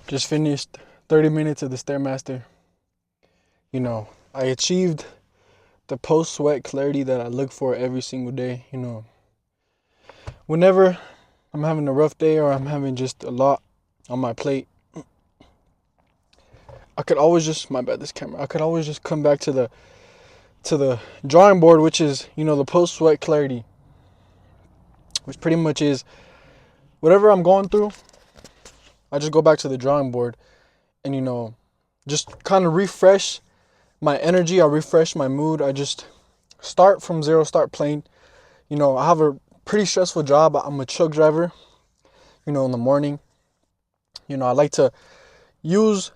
Just finished 30 minutes of the Stairmaster. I achieved the post-sweat clarity that I look for every single day. Whenever I'm having a rough day or I'm having just a lot on my plate, I could always just, my bad, this camera. I could always just come back to the drawing board, which is, the post-sweat clarity, which pretty much is whatever I'm going through, I just go back to the drawing board and, just kind of refresh my energy. I refresh my mood. I just start from zero, start playing. I have a pretty stressful job. I'm a truck driver, in the morning. I like to use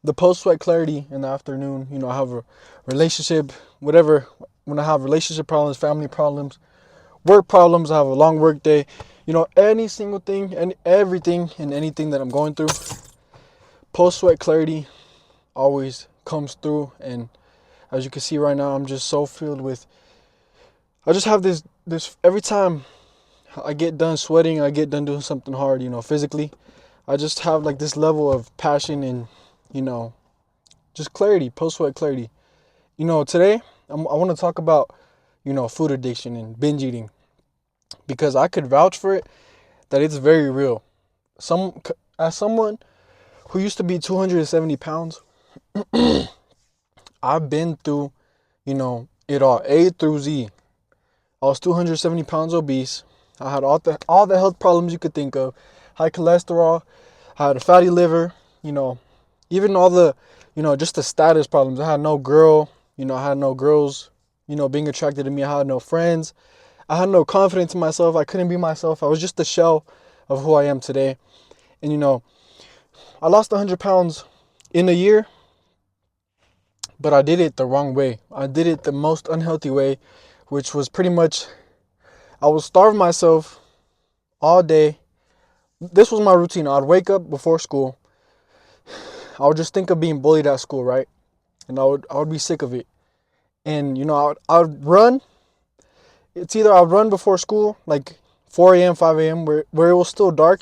the post-sweat clarity in the afternoon. I have a relationship, whatever. When I have relationship problems, family problems, work problems, I have a long work day. Any single thing and everything and anything that I'm going through, post-sweat clarity always comes through. And as you can see right now, I'm just so filled with, I just have this every time I get done sweating, I get done doing something hard, physically, I just have like this level of passion and, just clarity, post-sweat clarity. Today I want to talk about, food addiction and binge eating, because I could vouch for it that it's very real. As someone who used to be 270 pounds, I've been through, it all, A through Z. I was 270 pounds obese. I had all the health problems you could think of. High cholesterol. I had a fatty liver. Even all the, just the status problems. I had no girl. I had no girls, being attracted to me. I had no friends. I had no confidence in myself. I couldn't be myself. I was just the shell of who I am today. And, I lost 100 pounds in a year, but I did it the wrong way. I did it the most unhealthy way, which was pretty much, I would starve myself all day. This was my routine. I'd wake up before school. I would just think of being bullied at school, right? And I would be sick of it. And, I would run. It's either I'd run before school, like 4 a.m., 5 a.m., where it was still dark,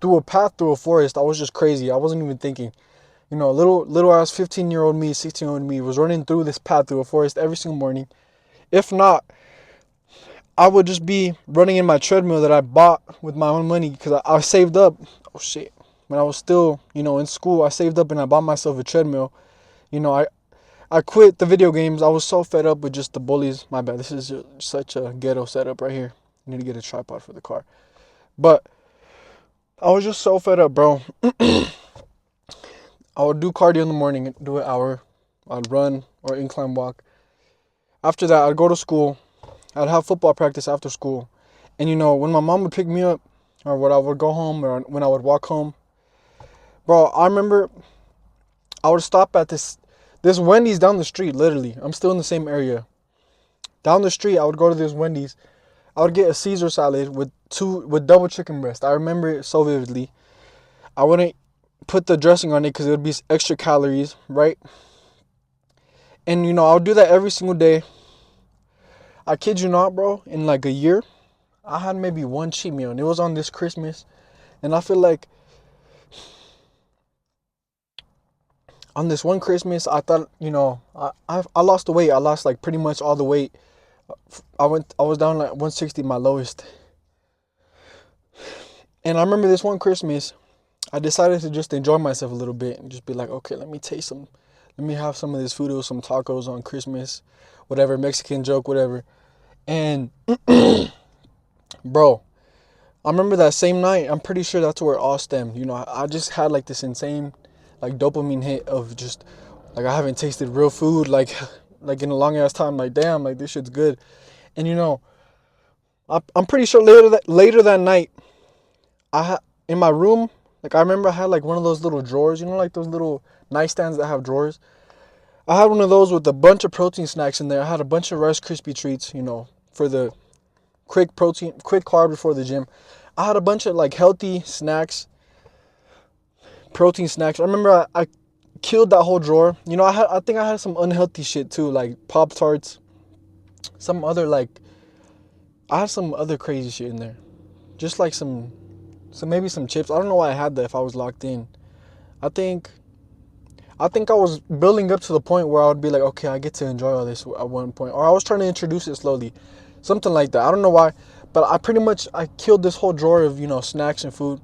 through a path through a forest. I was just crazy. I wasn't even thinking. Little ass 15-year-old me, 16-year-old me was running through this path through a forest every single morning. If not, I would just be running in my treadmill that I bought with my own money, because I saved up. Oh shit. When I was still, in school, I saved up and I bought myself a treadmill. I quit the video games. I was so fed up with just the bullies. My bad. This is such a ghetto setup right here. I need to get a tripod for the car. But I was just so fed up, bro. I would do cardio in the morning, do an hour. I'd run or incline walk. After that, I'd go to school. I'd have football practice after school. And, when my mom would pick me up, or when I would go home, or when I would walk home, bro, I remember I would stop at this Wendy's down the street, literally. I'm still in the same area. Down the street, I would go to this Wendy's. I would get a Caesar salad with double chicken breast. I remember it so vividly. I wouldn't put the dressing on it because it would be extra calories, right? And, I would do that every single day. I kid you not, bro, in like a year, I had maybe one cheat meal, and it was on this Christmas. And I feel like on this one Christmas, I thought, I lost the weight. I lost like pretty much all the weight. I was down like 160, my lowest. And I remember this one Christmas, I decided to just enjoy myself a little bit and just be like, okay, let me have some of this food, or some tacos on Christmas, whatever, Mexican joke, whatever. And bro, I remember that same night, I'm pretty sure that's where it all stemmed. I just had like this insane like dopamine hit of just like I haven't tasted real food like like in a long ass time. Like, damn, like this shit's good. And I'm pretty sure later that night, I had in my room, like I remember I had like one of those little drawers, like those little nightstands that have drawers. I had one of those with a bunch of protein snacks in there. I had a bunch of Rice Krispie treats, for the quick carb before the gym. I had a bunch of like healthy snacks, protein snacks. I remember I killed that whole drawer. I think I had some unhealthy shit too, like Pop Tarts, some other like, I had some other crazy shit in there, just like some maybe some chips. I don't know why I had that if I was locked in. I think I was building up to the point where I would be like, okay, I get to enjoy all this at one point, or I was trying to introduce it slowly, something like that. I don't know why, but I pretty much I killed this whole drawer of snacks and food,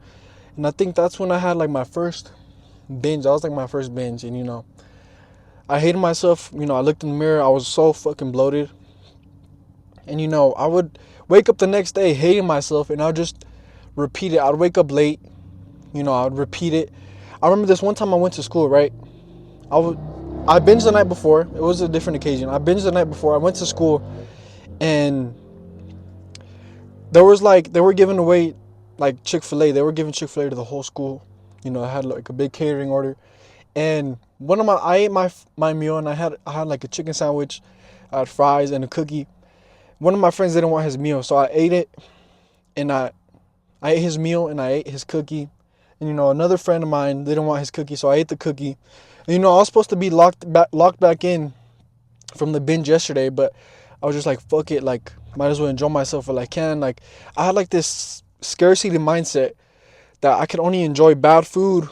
and I think that's when I had like my first binge. I was like my first binge, and I hated myself. I looked in the mirror. I was so fucking bloated, and I would wake up the next day hating myself, and I'd just repeat it. I'd wake up late. I'd repeat it. I remember this one time I went to school, right? I would I binged the night before. It was a different occasion. I binged the night before. I went to school, and there was like they were giving away like Chick-fil-A. They were giving Chick-fil-A to the whole school. I had like a big catering order, and I ate my meal, and I had like a chicken sandwich, I had fries and a cookie. One of my friends didn't want his meal, so I ate it, and I ate his meal and I ate his cookie. And another friend of mine didn't want his cookie, so I ate the cookie. And I was supposed to be locked back in from the binge yesterday, but I was just like, fuck it, like might as well enjoy myself while I can. Like I had like this scarcity mindset that I could only enjoy bad food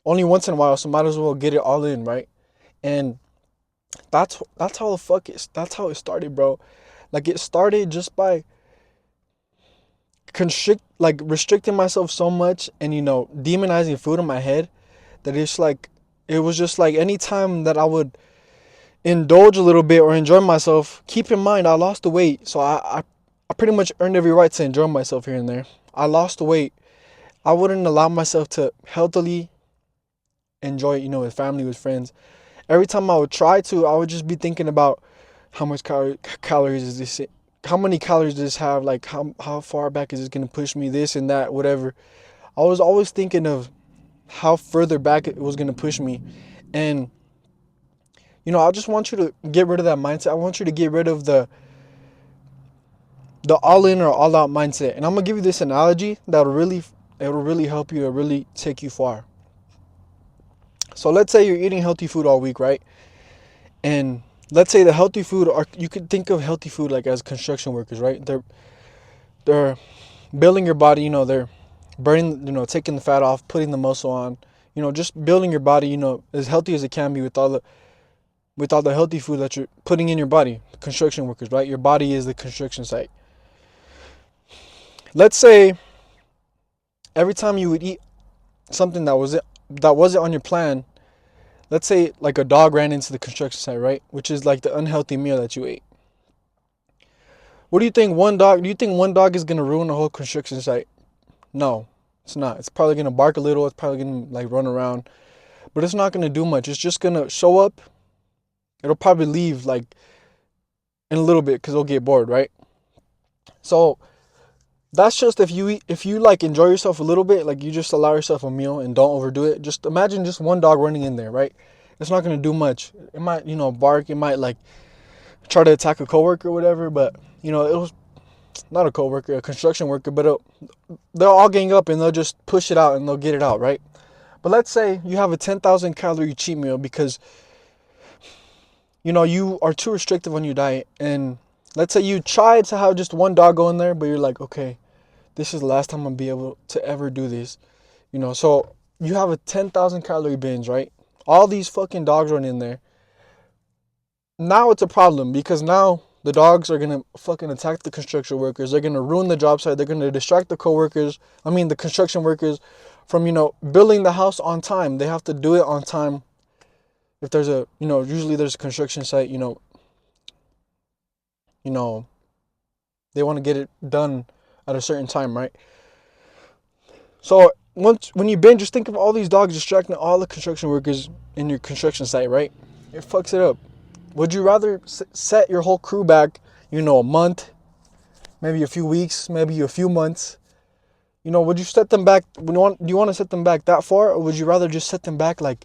only once in a while, so might as well get it all in, right? And that's how the fuck that's how it started, bro. Like it started just by restricting myself so much, and demonizing food in my head, that it was just like anytime that I would indulge a little bit or enjoy myself. Keep in mind, I lost the weight, so I pretty much earned every right to enjoy myself here and there. I lost the weight. I wouldn't allow myself to healthily enjoy it, with family, with friends. Every time I would try to, I would just be thinking about how much calories is this, how many calories does this have, like how far back is this gonna push me, this and that, whatever. I was always thinking of how further back it was gonna push me, and I just want you to get rid of that mindset. I want you to get rid of the all in or all out mindset. And I'm gonna give you this analogy it'll really help you. It'll really take you far. So let's say you're eating healthy food all week, right? And let's say the healthy food, or you could think of healthy food like as construction workers, right? They're building your body. They're burning, taking the fat off, putting the muscle on. Just building your body, as healthy as it can be with all the healthy food that you're putting in your body. Construction workers, right? Your body is the construction site. Let's say every time you would eat something that wasn't on your plan, let's say like a dog ran into the construction site, right? Which is like the unhealthy meal that you ate. What do you think one dog is gonna ruin the whole construction site? No, it's not. It's probably gonna bark a little, it's probably gonna like run around, but it's not gonna do much. It's just gonna show up. It'll probably leave like in a little bit because it'll get bored, right? So that's just if you like enjoy yourself a little bit, like you just allow yourself a meal and don't overdo it. Just imagine just one dog running in there, right? It's not gonna do much. It might, bark. It might like try to attack a coworker or whatever, but it was not a coworker, a construction worker. But they'll all gang up and they'll just push it out and they'll get it out, right? But let's say you have a 10,000 calorie cheat meal because you are too restrictive on your diet, and let's say you try to have just one dog go in there, but you're like, okay, this is the last time I'll be able to ever do this. So you have a 10,000 calorie binge, right? All these fucking dogs run in there. Now it's a problem because now the dogs are going to fucking attack the construction workers. They're going to ruin the job site. They're going to distract the construction workers from, building the house on time. They have to do it on time. If there's usually there's a construction site, they want to get it done at a certain time, right? So when you binge, just think of all these dogs distracting all the construction workers in your construction site, right? It fucks it up. Would you rather set your whole crew back, a month, maybe a few weeks, maybe a few months? Would you set them back? Do you want to set them back that far, or would you rather just set them back like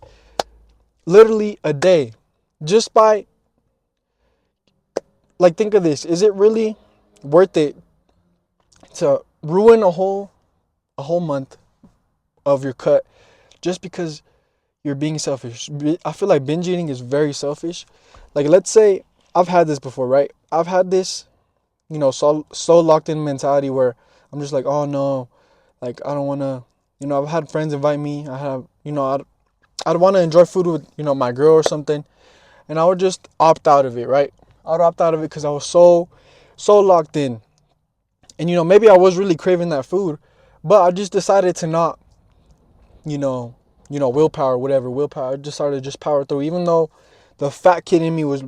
literally a day, just by like think of this? Is it really worth it to ruin a whole month of your cut just because you're being selfish? I feel like binge eating is very selfish. Like let's say I've had this before, right? I've had this, so locked in mentality where I'm just like, oh no, like I don't want to You know, I've had friends invite me. I'd want to enjoy food with, my girl or something, and I would just opt out of it, right? I would opt out of it because I was so locked in. And, maybe I was really craving that food, but I just decided to not, you know, willpower, whatever, willpower. I decided to just power through, even though the fat kid in me was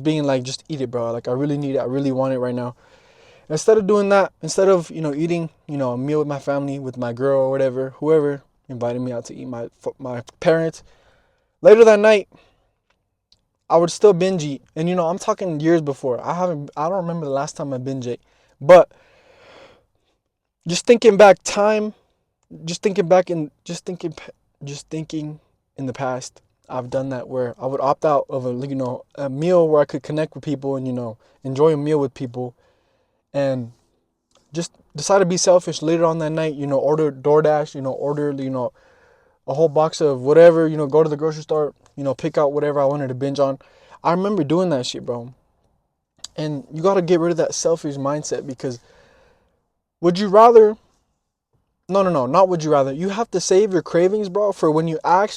being like, just eat it, bro. Like, I really need it. I really want it right now. Instead of doing that, instead of, eating, a meal with my family, with my girl or whatever, whoever invited me out to eat, my parents, later that night, I would still binge eat. And, I'm talking years before. I don't remember the last time I binge ate. But just thinking back time, just thinking back and just thinking in the past, I've done that where I would opt out of a meal where I could connect with people and, enjoy a meal with people, and just decide to be selfish later on that night, order DoorDash, order, a whole box of whatever, go to the grocery store, pick out whatever I wanted to binge on. I remember doing that shit, bro. And you got to get rid of that selfish mindset, because would you rather, no, not would you rather. You have to save your cravings, bro, for when you have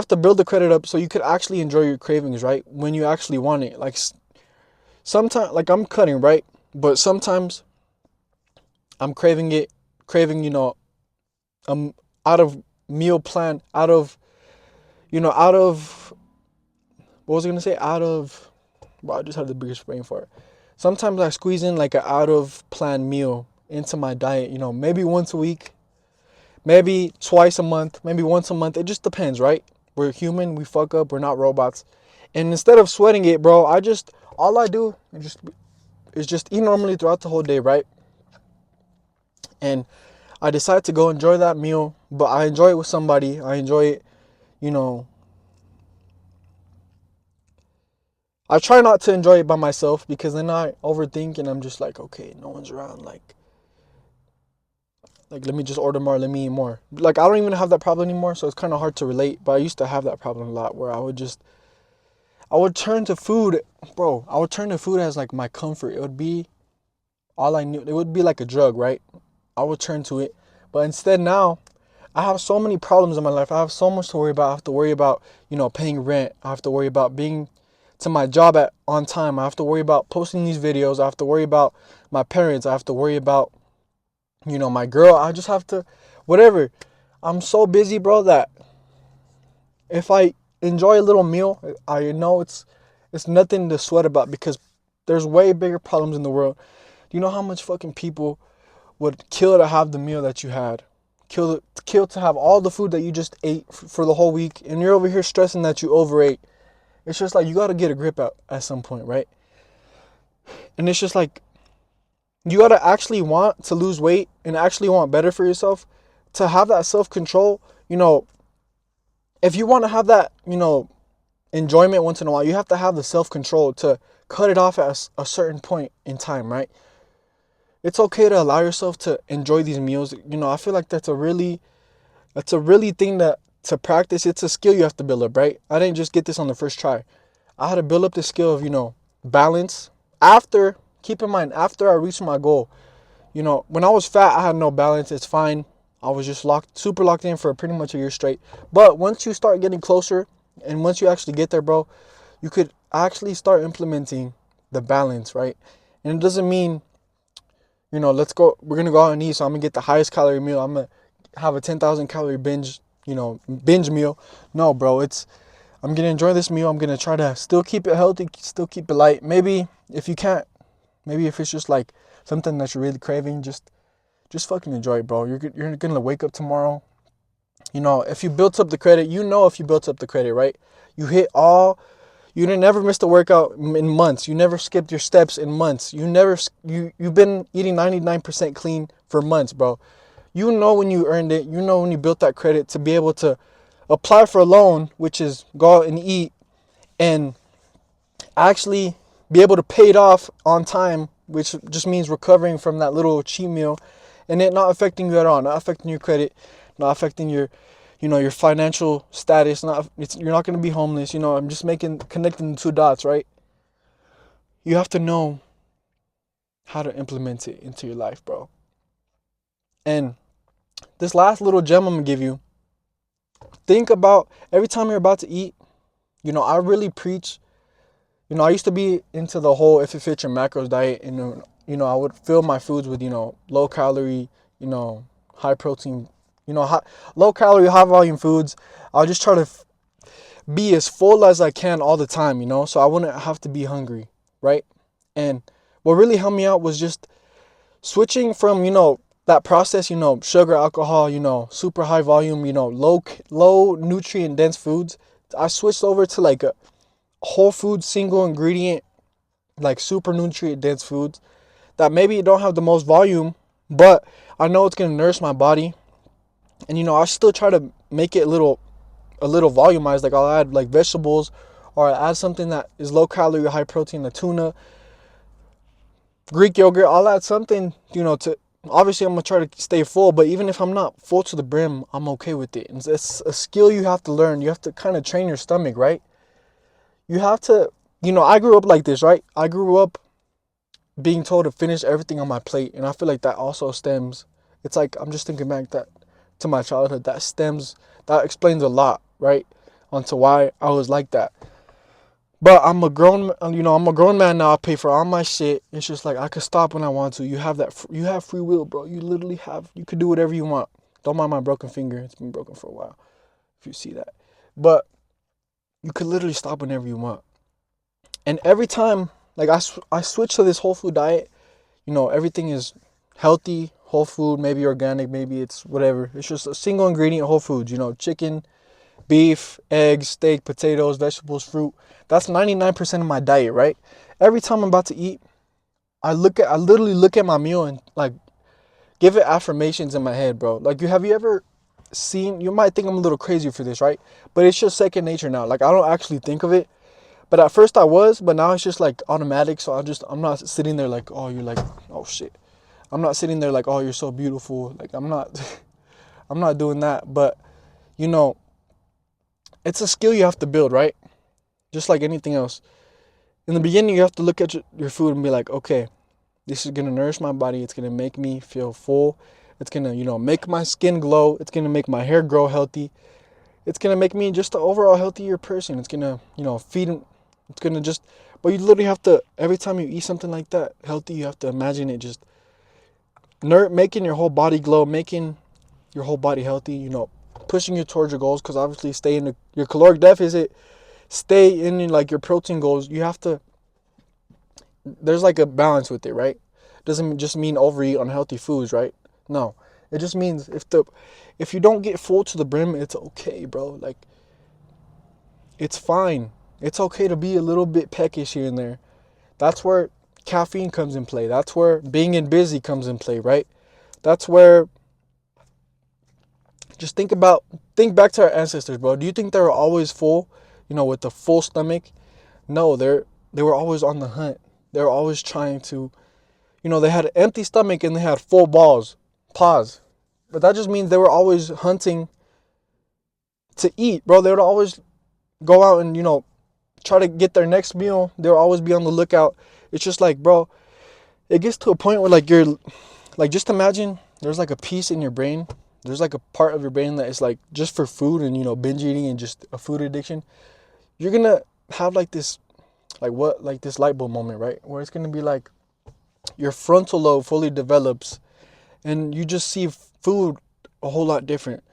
to build the credit up so you could actually enjoy your cravings, right? When you actually want it. Like, sometimes, like, I'm cutting, right? But sometimes I'm craving, um, out of meal plan, out of, what was I gonna say? Out of, well, I just had the biggest brain for it. Sometimes I squeeze in like an out of plan meal into my diet, maybe once a week, maybe twice a month, maybe once a month. It just depends, right? We're human, we fuck up, we're not robots. And instead of sweating it, bro, all I do is just eat normally throughout the whole day, right? And I decide to go enjoy that meal, but I enjoy it with somebody. I enjoy it, you know, I try not to enjoy it by myself, because then I overthink and I'm just like, okay, no one's around. Like, let me just order more, let me eat more. Like, I don't even have that problem anymore, so it's kind of hard to relate. But I used to have that problem a lot, where I would turn to food, bro. I would turn to food as like my comfort. It would be all I knew. It would be like a drug, right? I would turn to it. But instead now, I have so many problems in my life. I have so much to worry about. I have to worry about, paying rent. I have to worry about being to my job at on time. I have to worry about posting these videos. I have to worry about my parents. I have to worry about, my girl. I just have to, whatever. I'm so busy, bro, that if I enjoy a little meal, I know it's nothing to sweat about, because there's way bigger problems in the world. Do you know how much fucking people would kill to have the meal that you had? Kill to have all the food that you just ate for the whole week, and you're over here stressing that you overate. It's just like, you got to get a grip at some point, right? And it's just like, you got to actually want to lose weight and actually want better for yourself, to have that self-control. If you want to have that, enjoyment once in a while, you have to have the self-control to cut it off at a certain point in time, right? It's okay to allow yourself to enjoy these meals. I feel like that's a really thing to practice. It's a skill you have to build up, right? I didn't just get this on the first try. I had to build up the skill of, balance. Keep in mind, after I reached my goal, when I was fat, I had no balance. It's fine. I was just super locked in for pretty much a year straight. But once you start getting closer, and once you actually get there, bro, you could actually start implementing the balance, right? And it doesn't mean, we're going to go out and eat, so I'm going to get the highest calorie meal. I'm going to have a 10,000 calorie binge meal. No, bro, I'm going to enjoy this meal. I'm going to try to still keep it healthy, still keep it light. Maybe if you can't, maybe if it's just like something that you're really craving, just fucking enjoy it, bro. You're going to wake up tomorrow. If you built up the credit, if you built up the credit, right? You hit all, you didn't never miss a workout in months. You never skipped your steps in months. You've been eating 99% clean for months, bro. When you earned it. When you built that credit to be able to apply for a loan, which is go out and eat, and actually be able to pay it off on time, which just means recovering from that little cheat meal, and it not affecting you at all, not affecting your credit, not affecting your financial status. You're not going to be homeless. I'm just connecting the two dots, right? You have to know how to implement it into your life, bro. And this last little gem I'm gonna give you. Think about every time you're about to eat. I really preach. I used to be into the whole if it fits your macros diet, and I would fill my foods with low calorie, high protein, low calorie, high volume foods. I'll just try to be as full as I can all the time, so I wouldn't have to be hungry, right? And what really helped me out was just switching from that process, sugar, alcohol, super high volume, low nutrient dense foods. I switched over to like a whole food single ingredient, like super nutrient dense foods that maybe don't have the most volume, but I know it's gonna nourish my body. And I still try to make it a little volumized. Like I'll add like vegetables, or I'll add something that is low calorie, high protein, the tuna, Greek yogurt. I'll add something, to obviously I'm gonna try to stay full, but even if I'm not full to the brim, I'm okay with it. And it's a skill you have to learn. You have to kind of train your stomach, right? You have to, I grew up like this, right? I grew up being told to finish everything on my plate, and I feel like that also stems. It's like I'm just thinking back that to my childhood. That explains a lot, right? Onto why I was like that. But I'm a grown man now. I pay for all my shit. It's just like I could stop when I want to. You have free will, bro. You literally you could do whatever you want. Don't mind my broken finger. It's been broken for a while, if you see that. But you could literally stop whenever you want. And every time, like I switch to this whole food diet, everything is healthy, whole food, maybe organic, maybe it's whatever. It's just a single ingredient whole foods, chicken, beef, eggs, steak, potatoes, vegetables, fruit. That's 99% of my diet, right? Every time I'm about to eat, I literally look at my meal and like give it affirmations in my head, bro. Like have you ever seen, you might think I'm a little crazy for this, right? But it's just second nature now. Like I don't actually think of it. But at first I was, but now it's just like automatic. So I'm not sitting there like, oh, you're like, oh shit. I'm not sitting there like, oh, you're so beautiful. Like I'm not I'm not doing that. But you know, it's a skill you have to build, right? Just like anything else. In the beginning, you have to look at your food and be like, okay, this is gonna nourish my body. It's gonna make me feel full. It's gonna, make my skin glow. It's gonna make my hair grow healthy. It's gonna make me just an overall healthier person. It's gonna, feed. It's gonna just. But you literally have to. Every time you eat something like that healthy, you have to imagine it just making your whole body glow, making your whole body healthy. Pushing you towards your goals. Because obviously, stay in your caloric deficit. Stay in like your protein goals. You have to. There's like a balance with it, right? Doesn't just mean overeat unhealthy foods, right? No, it just means if you don't get full to the brim, it's okay, bro. Like it's fine. It's okay to be a little bit peckish here and there. That's where caffeine comes in play. That's where being in busy comes in play, right? That's where just think back to our ancestors, bro. Do you think they were always full, with a full stomach? No, they were always on the hunt. They were always trying to, they had an empty stomach and they had full balls. Pause. But that just means they were always hunting to eat, bro. They would always go out and, try to get their next meal. They would always be on the lookout. It's just like, bro, it gets to a point where like you're like, just imagine there's like a piece in your brain. There's like a part of your brain that is like just for food and, binge eating and just a food addiction. You're going to have like this, like this light bulb moment, right? Where it's going to be like your frontal lobe fully develops and you just see food a whole lot different.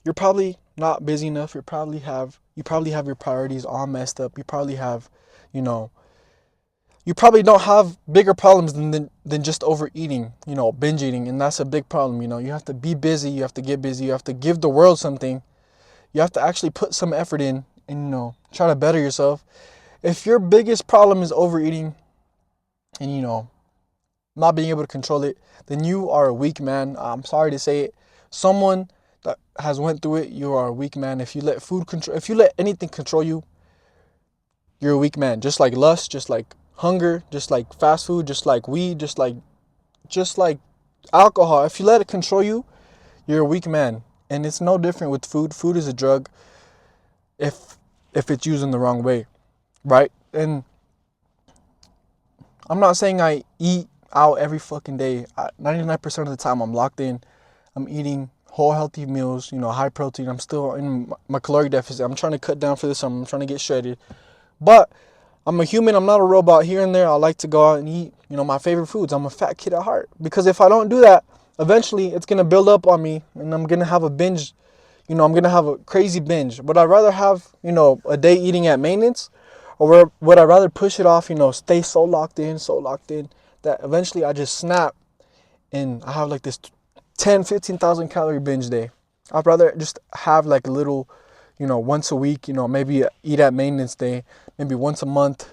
You're probably not busy enough. You probably have your priorities all messed up. You probably have, you know, you probably don't have bigger problems than just overeating, binge eating. And that's a big problem. You have to be busy. You have to get busy. You have to give the world something. You have to actually put some effort in and, try to better yourself. If your biggest problem is overeating and, not being able to control it, then you are a weak man. I'm sorry to say it. Someone that has went through it, you are a weak man. If you let anything control you, you're a weak man. Just like lust, just like hunger, just like fast food, just like weed, just like alcohol. If you let it control you, you're a weak man. And it's no different with food. Food is a drug if it's used in the wrong way, right? And I'm not saying I out every fucking day. 99% of the time I'm locked in. I'm eating whole healthy meals, high protein. I'm still in my caloric deficit. I'm trying to cut down for this summer. I'm trying to get shredded. But I'm a human. I'm not a robot. Here and there, I like to go out and eat, my favorite foods. I'm a fat kid at heart. Because if I don't do that, eventually it's going to build up on me and I'm going to have a binge. I'm going to have a crazy binge. Would I rather have, a day eating at maintenance? Or would I rather push it off, stay so locked in that eventually I just snap and I have like this 10, 15,000 calorie binge day. I'd rather just have like a little, once a week, maybe eat at maintenance day, maybe once a month.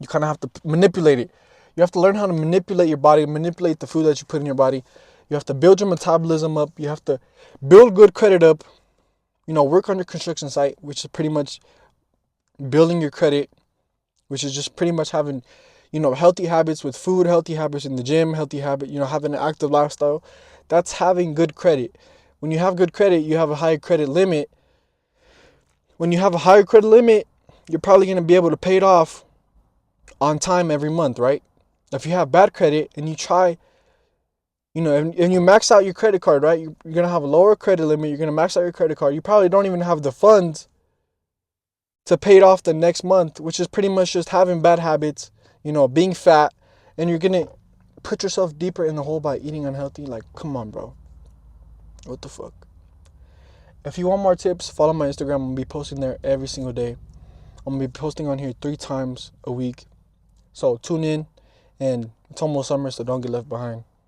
You kind of have to manipulate it. You have to learn how to manipulate your body, manipulate the food that you put in your body. You have to build your metabolism up. You have to build good credit up. Work on your construction site, which is pretty much building your credit, which is just pretty much having, healthy habits with food, healthy habits in the gym, healthy habit, having an active lifestyle. That's having good credit. When you have good credit, you have a high credit limit. When you have a higher credit limit, you're probably going to be able to pay it off on time every month, right? If you have bad credit and you try, and you max out your credit card, right? You're going to have a lower credit limit. You're going to max out your credit card. You probably don't even have the funds to pay it off the next month, which is pretty much just having bad habits, being fat, and you're going to put yourself deeper in the hole by eating unhealthy. Like, come on, bro. What the fuck? If you want more tips, follow my Instagram. I'm going to be posting there every single day. I'm going to be posting on here 3 times a week. So tune in, and it's almost summer, so don't get left behind.